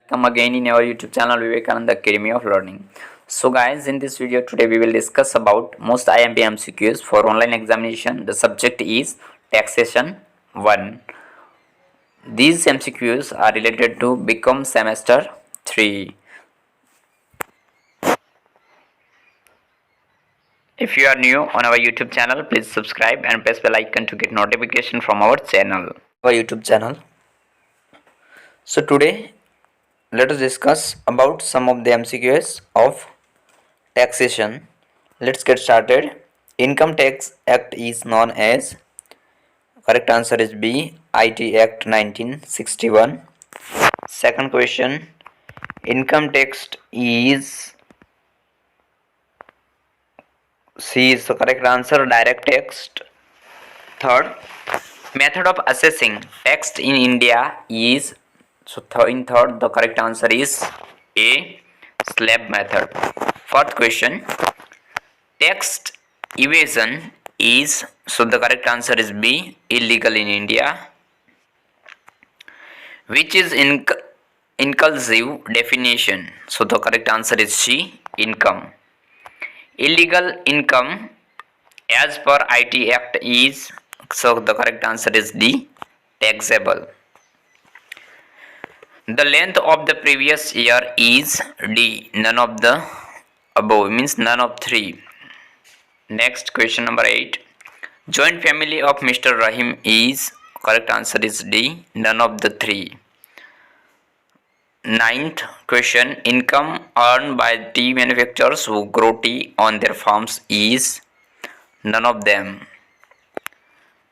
Come again in our YouTube channel Vivekananda Academy of Learning. So guys, in this video today we will discuss about most IMP MCQs for online examination. The subject is taxation 1. These MCQs are related to become semester 3. If you are new on our YouTube channel, please subscribe and press bell icon to get notification from our channel. Our YouTube channel. So today let us discuss about some of the MCQs of taxation. Let's get started. Income Tax Act is known as, correct answer is B, IT Act 1961. Second question, income tax is, C is the correct answer, direct tax. Third, method of assessing tax in India is, so in third the correct answer is A, slab method. Fourth question, tax evasion is, so the correct answer is B, illegal in India. Which is inclusive definition? So the correct answer is C, income. Illegal income as per IT Act is, so the correct answer is D, taxable. The length of the previous year is D, none of the above, means none of three. Next question number 8. Joint family of Mr. Rahim is, correct answer is D, none of the three. Ninth question, income earned by tea manufacturers who grow tea on their farms is, none of them.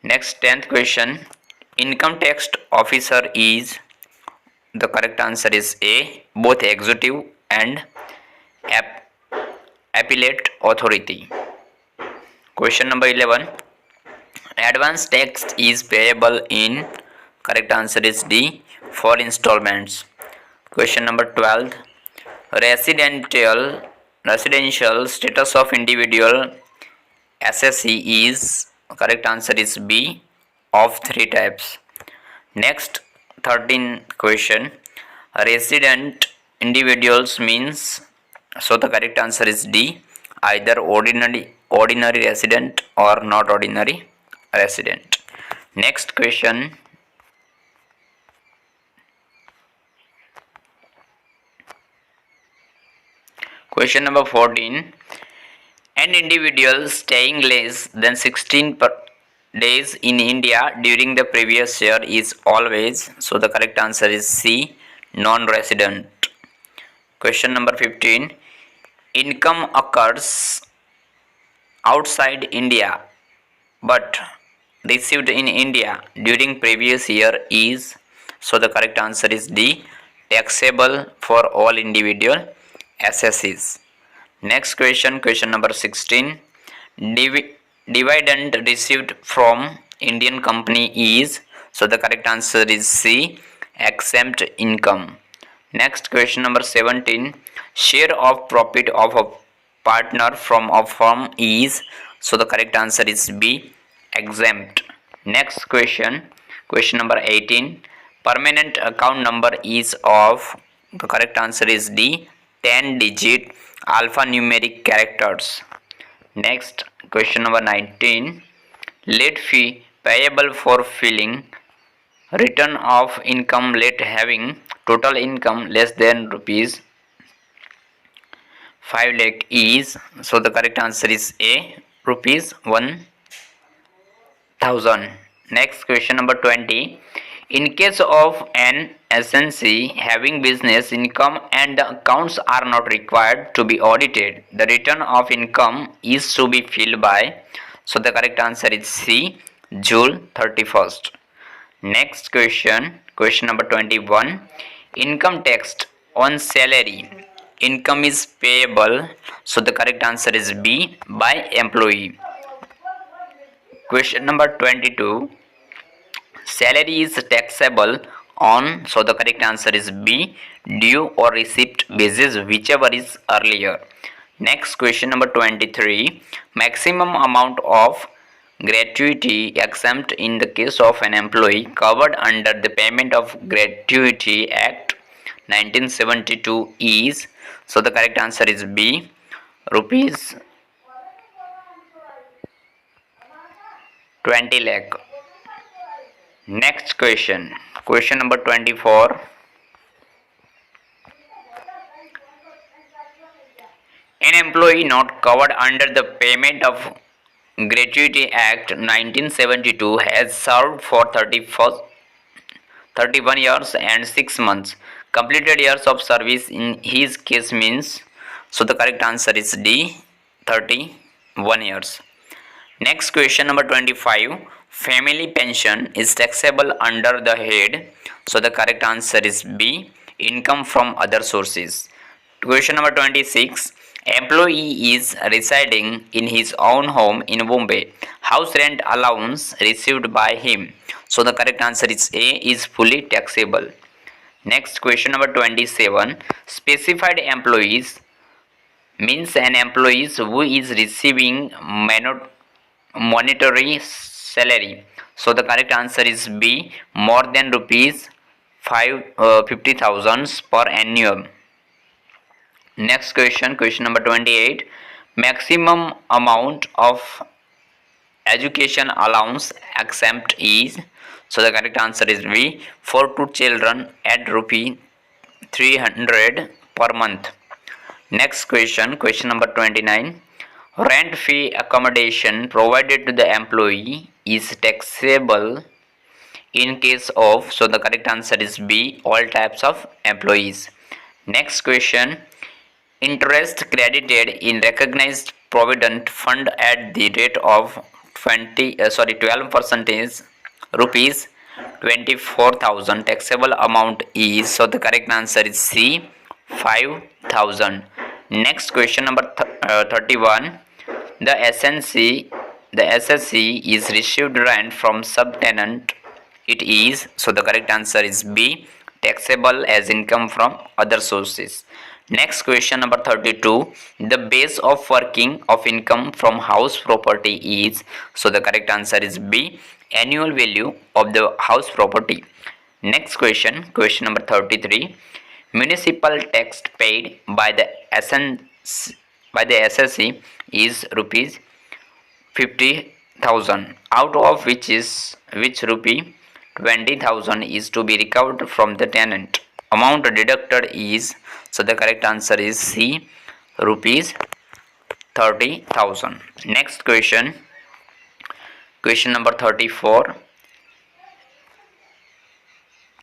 Next 10th question, income tax officer is, the correct answer is A, both executive and appellate authority. Question number 11, advance tax is payable in, correct answer is D, for installments. Question number 12, residential status of individual SSE is, correct answer is B, of three types. Next 13th question, resident individuals means, so the correct answer is D, either ordinary resident or not ordinary resident. Next question, question number 14, an individual staying less than 16 days in India during the previous year is always, so the correct answer is C, non-resident. Question number 15, income occurs outside India but received in India during previous year is, so the correct answer is D, taxable for all individual SSEs. Next question, question number 16, dividend received from Indian company is, so the correct answer is C, exempt income. Next question number 17, share of profit of a partner from a firm is, so the correct answer is B, exempt. Next question, question number 18, permanent account number is of, the correct answer is D, 10-digit alphanumeric characters. Next question number 19, late fee payable for filing return of income late having total income less than rupees 5 lakh is, so the correct answer is A, rupees 1000. Next question number 20, in case of an agency having business income and the accounts are not required to be audited, the return of income is to be filed by, so the correct answer is C, June 31st. Next question, question number 21, income tax on salary income is payable, so the correct answer is B, by employee. Question number 22, salary is taxable on, so the correct answer is B, due or receipt basis, whichever is earlier. Next question number 23, maximum amount of gratuity exempt in the case of an employee covered under the Payment of Gratuity Act 1972 is, so the correct answer is B, rupees 20 lakh. Next question, question number 24. An employee not covered under the Payment of Gratuity Act 1972 has served for 31 years and 6 months. Completed years of service in his case means, so the correct answer is D, 31 years. Next question number 25. Family pension is taxable under the head, so the correct answer is B, income from other sources. Question number 26. Employee is residing in his own home in Bombay. House rent allowance received by him, so the correct answer is A, is fully taxable. Next question number 27. Specified employees means an employee who is receiving monetary salary, so the correct answer is B, more than rupees 50,000 per annum. Next question, question number 28. Maximum amount of education allowance exempt is, so the correct answer is B, for 2 children at rupee 300 per month. Next question, question number 29. Rent fee accommodation provided to the employee is taxable in case of, so the correct answer is B, all types of employees. Next question. Interest credited in recognized provident fund at the rate of 12% rupees 24,000 taxable amount is, so the correct answer is C, 5,000. Next question number 31. The SSC is received rent from subtenant. It is, so the correct answer is B, taxable as income from other sources. Next question number 32. The base of working of income from house property is, so the correct answer is B, annual value of the house property. Next question, question number 33. Municipal tax paid by the SSC is rupees 50,000, out of which rupee 20,000 is to be recovered from the tenant. Amount deducted is, so the correct answer is C, rupees 30,000. Next question, question number 34.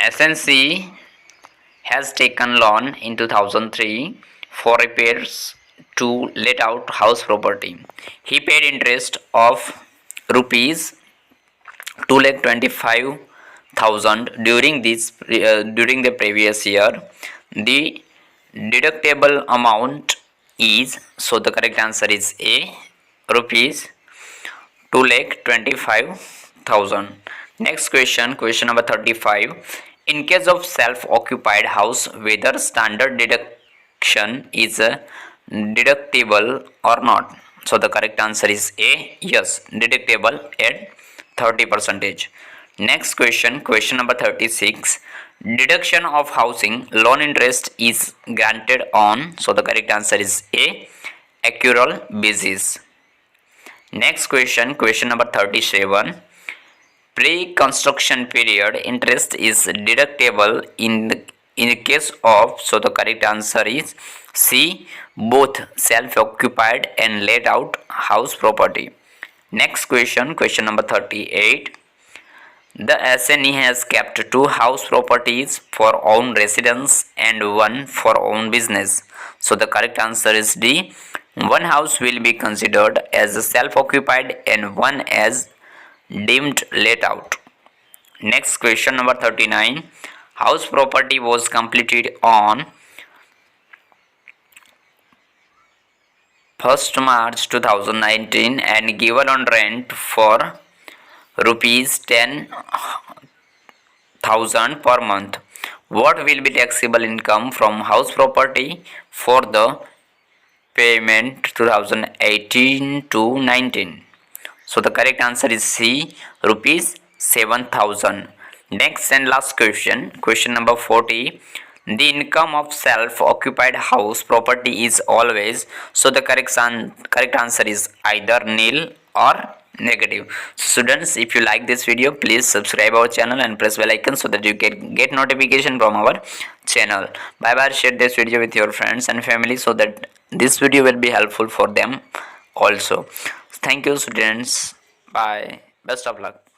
SNC has taken loan in 2003 for repairs to let out house property. He paid interest of rupees 2,25,000 during the previous year. The deductible amount is, so the correct answer is A, rupees 2,25,000. Next question, question number 35. In case of self-occupied house, whether standard deduction is deductible or not, so the correct answer is A, yes, deductible at 30%. Next question, question number 36. Deduction of housing loan interest is granted on, so the correct answer is A, accrual basis. Next question, question number 37. Pre-construction period interest is deductible in the case of, so the correct answer is C, both self-occupied and let out house property. Next question, question number 38. The SNE has kept 2 house properties for own residence and 1 for own business. So the correct answer is D. 1 house will be considered as self-occupied and 1 as deemed let out. Next question number 39. House property was completed on 1st March 2019 and given on rent for rupees 10,000 per month. What will be taxable income from house property for the payment 2018 to 19? So the correct answer is C, rupees 7,000. Next and last question, question number 40. The income of self-occupied house property is always. So the correct answer is either nil or negative. So students, if you like this video, please subscribe our channel and press bell icon so that you can get notification from our channel. Bye bye. Share this video with your friends and family so that this video will be helpful for them also. Thank you students. Bye. Best of luck.